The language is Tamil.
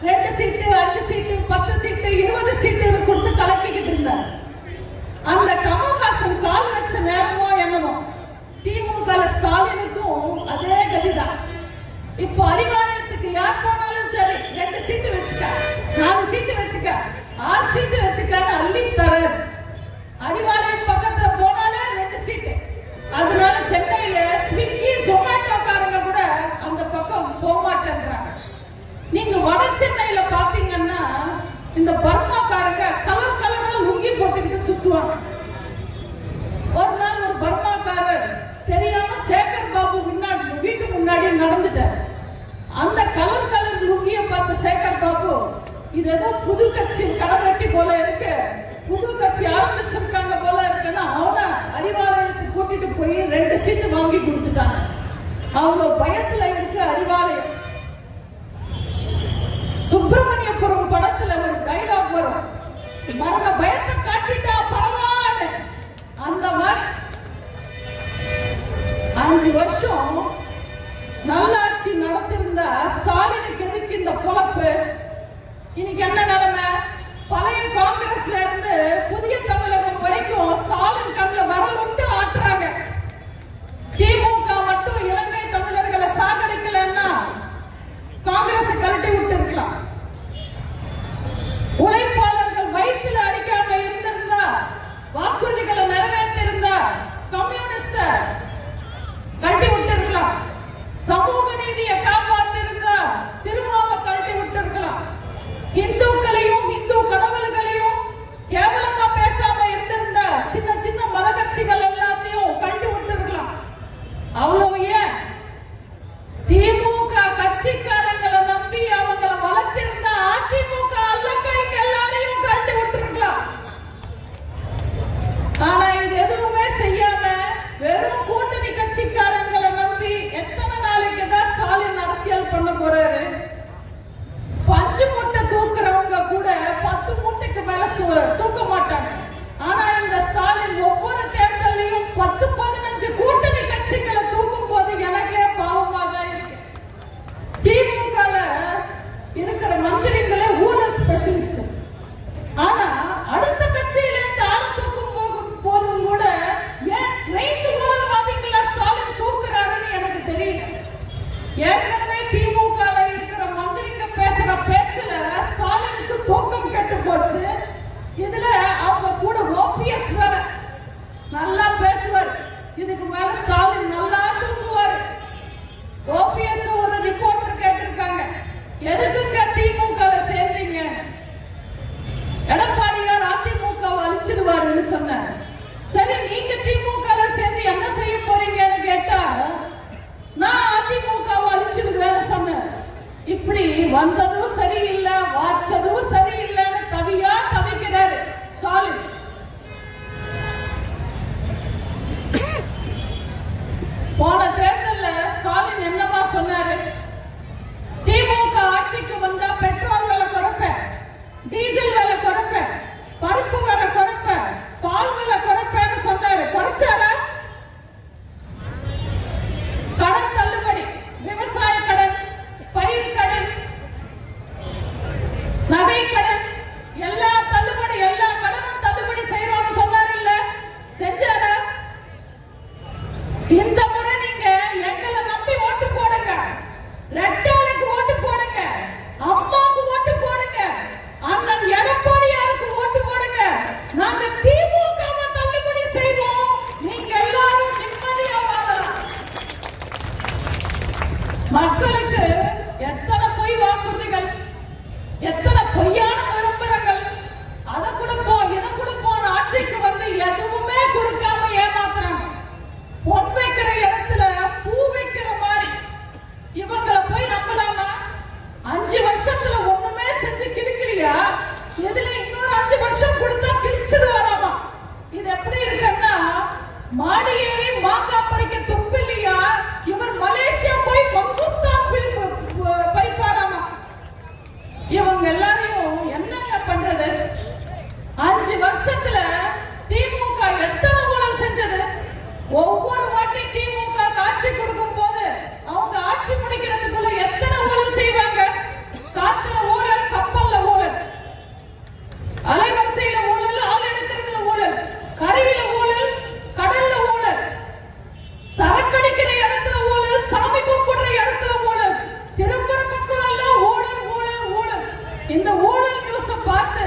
2 சீட்டு 5 சீட்டு 10 சீட்டு 20 சீட்டு கொடுத்து கலக்கிக்கிட்டு இருந்தார். அந்த கமல்ஹாசன் கால் வச்ச நேரமோ என்னமோ திமுக ஸ்டாலினுக்கும் அதே கதிதான். இப்ப அறிவாலயத்துக்கு யார் போனாலும் சரி 2 சீட்டு வச்சுக்க, 4 சீட்டு வச்சுக்க, 6 சீட்டு வச்சுக்கான்னு அள்ளி தர. அறிவாலயம் பக்கத்துல போனாலே 2 சீட்டு. அதனால சென்னையில ஸ்விக்கி ஜொமேட்டோக்காரங்க கூட அந்த பக்கம் போக மாட்டேன்றாங்க. நீங்க வட சென்னையில பாத்தீங்கன்னா இந்த பர்மாக்காரங்க கலர் கலரா லுங்கி போட்டுக்கிட்டு சுத்துவாங்க. ஒரு நாள் ஒரு பர்மாக்காரர் தெரியாம சேகர் பாபு வீட்டு முன்னாடி நடந்துட்டார். அந்த கலர் கலர் லுங்கிய பார்த்த சேகர் பாபு, இது ஏதோ புது கட்சி கடவெட்டி போல இருக்கு, புது கட்சி ஆரம்பிச்சிருக்காங்க போல இருக்குன்னா அவனை அறிவாலயத்துக்கு கூட்டிட்டு போய் 2 சீட்டு வாங்கி கொடுத்துட்டாங்க. அவங்க பயத்துல இருக்கு அறிவாலயம். சுப்பிரமணியபுரம் படத்துல ஒரு டைலாக் வரும், மரண பயத்தை காட்டிட்டா பரவாயில்ல. அந்த மாதிரி 5 வருஷம் நல்லாட்சி நடத்திருந்த ஸ்டாலினுக்கு எதுக்கு இந்த பொழப்பு? இன்னைக்கு என்ன நிலைமை? பழைய காங்கிரஸ்ல இருந்து புதிய தமிழகம் வரைக்கும் ஸ்டாலின் கண்ணில் வரல் விட்டு ஆட்டுறாங்க. திமுக மட்டும் இலங்கை தமிழர்களை சாகடிக்கலன்னா காங்கிரஸ் கழட்டி விட்டு இருக்கலாம். உழைப்பாளர்கள் வயிற்றுல அடிக்காம இருந்திருந்தா, வாக்குறுதிகளை நிறைவேற்றிருந்தா கம்யூனிஸ்ட கழட்டி விட்டு இருக்கலாம். சமூக நீதியை காப்பாற்றிருந்தா திருமாவை கழட்டி விட்டு இருக்கலாம். இந்துக்களையும் இந்து கடவுள்களையும் கேவலமா பேசாம இருந்திருந்த சின்ன சின்ன மத கட்சிகள் எல்லாத்தையும் கண்டு விட்டு இருக்கலாம். அவ்வளவு ஏன் திமுக கட்சிக்காரங்களை நம்பி அவங்களை வளர்த்திருந்த அதிமுக அல்லக்கைக்கு எல்லாரையும் கண்டு விட்டு இருக்கலாம். ஆனா இது எதுவுமே செய்யாம வெறும் கூட்டணி கட்சிக்காரங்களை நம்பி எத்தனை நாளைக்கு தான் ஸ்டாலின் அரசியல் பண்ண போறாரு? 5 மூட்டை தூக்குறவங்க கூட 10 மூட்டைக்கு மேல தூக்க மாட்டாங்க. ஆனா இந்த ஸ்டாலின் ஒவ்வொரு தேர்தலையும் 10-15 கூட்டணி கட்சிகளை தூக்கும் போது எனக்கே பாவமா தான் இருக்கு. திமுக இருக்கிற மந்திரிகளே ஊழல் ஸ்பெஷலிஸ்ட். ஆனா அடுத்த கட்சியில இருந்து ஆள் தூக்கும் போதும் கூட ஏன் ட்ரெயின் ஊழல்வாதிகளை ஸ்டாலின் தூக்குறாருன்னு எனக்கு தெரியல. ஏற்கனவே திமுக இருக்கிற மந்திரிங்க பேசுற பேச்சுல ஸ்டாலினுக்கு தூக்கம் கெட்டு போச்சு. இதுல அவங்க கூட ஓபிஎஸ் வேற நல்லா பேசுவார். இதுக்கு மேல ஸ்டாலின் நல்லா தூங்குவார். ஓபிஎஸ் ஒரு ரிப்போர்ட்டர் கேட்டிருக்காங்க, எதுக்குங்க திமுக சேர்ந்தீங்க? எடப்பாடியார் அதிமுக அழிச்சிடுவாருன்னு சொன்னார். சரி, நீங்க திமுக சேர்ந்து என்ன செய்ய போறீங்கன்னு கேட்டா நான் அதிமுக அழிச்சிடுவேன்னு சொன்னேன். இப்படி வந்ததும் சரியில்லை, வாச்சதும் சரியில்லைன்னு தவியா தவிக்கிறாரு ஸ்டாலின். போன தேர்தலில் ஸ்டாலின் என்னமா சொன்னாரு? திமுக ஆட்சிக்கு வந்தா பெட்ரோல் விலை குறைப்பேன், டீசல் விலை குறைப்பேன், பருப்பு விலை குறைப்பேன், பால் விலை குறைப்பேன்னு சொன்னாரு. குறைச்சாரா? கடன் தள்ளுபடி, விவசாய கடன், பயிர் கடன், நகை கடன், எல்லா தள்ளுபடி, எல்லா கடனும் தள்ளுபடி செய்யறோம்னு சொன்னாரு. இல்ல செஞ்சாரா? இந்த முறை நீங்க எங்களை நம்பி ஓட்டு போடுங்க, ரெட்டாளுக்கு ஓட்டு போடுங்க, அம்மாவுக்கு ஓட்டு போடுங்க, அண்ணன் எடப்பாடியாருக்கு ஓட்டு போடுங்க. நாங்க திமுக தள்ளுபடி செய்வோம். நீங்க எல்லாரும் நிம்மதியா வாழலாம். மக்களுக்கு எத்தனை பொய் வாக்குறுதிகள், எத்தனை பொய்யான விளம்பரங்கள், அதை கொடுப்போம் இதை கொடுப்போம் ஆட்சிக்கு வந்து எதுவுமே கொடுக்காம ஏமாத்துறாங்க. பொன் வைக்கிற இடத்துல பூ வைக்கிற மாதிரி இவங்களை போய் நம்பலாமா? 5 வருஷத்துல ஒண்ணுமே செஞ்சு கிழிக்கலையா? இதுல இன்னொரு 5 வருஷம் கொடுத்தா கிழிச்சிடு வராமா? இது எப்படி இருக்குன்னா, மாடி ஏறி மாங்காய் பறிக்க துப்பு இல்லையா, இவர் மலேசியா போய் மங்குஸ்தான் பறிப்பாராமா. இவங்க எல்லாரையும் என்ன பண்றது? 5 வருஷத்துல திமுக எத்தனை ஊழல் செஞ்சது? ஒவ்வொரு வாட்டி திமுக ஆட்சி கொடுக்கும் போது அவங்க ஆட்சி முடிக்கிறதுக்குள்ள எத்தனை ஊழல் செய்வாங்க? காத்துல ஊழல் பார்த்து